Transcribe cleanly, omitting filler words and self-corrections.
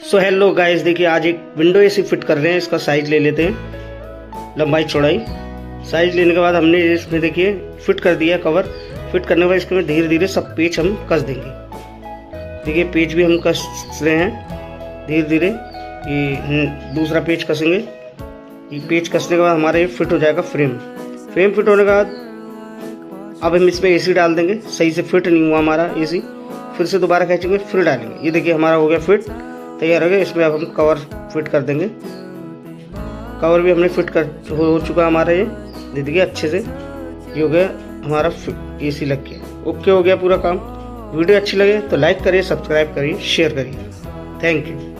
So hello guys, देखिए आज एक विंडो एसी फिट कर रहे हैं। इसका साइज ले लेते हैं, लंबाई चौड़ाई। साइज लेने के बाद हमने इसमें देखिए फिट कर दिया कवर। फिट करने के बाद इसके में धीरे धीरे सब पेच हम कस देंगे। देखिए पेच भी हम कस रहे हैं धीरे धीरे। ये दूसरा पेच कसेंगे। ये पेच कसने के बाद हमारा ये फिट हो जाएगा फ्रेम। फ्रेम फिट होने के बाद अब हम इसमें एसी डाल देंगे। सही से फिट नहीं हुआ हमारा एसी, फिर से दोबारा खींचेंगे, फिर डालेंगे। ये देखिए हमारा हो गया फिट, तैयार हो गया। इसमें अब हम कवर फिट कर देंगे। कवर भी हमने फिट कर हो चुका हमारा। ये देखिए अच्छे से ये हो गया हमारा एसी लग गया। ओके हो गया पूरा काम। वीडियो अच्छी लगे तो लाइक करिए, सब्सक्राइब करिए, शेयर करिए। Thank you.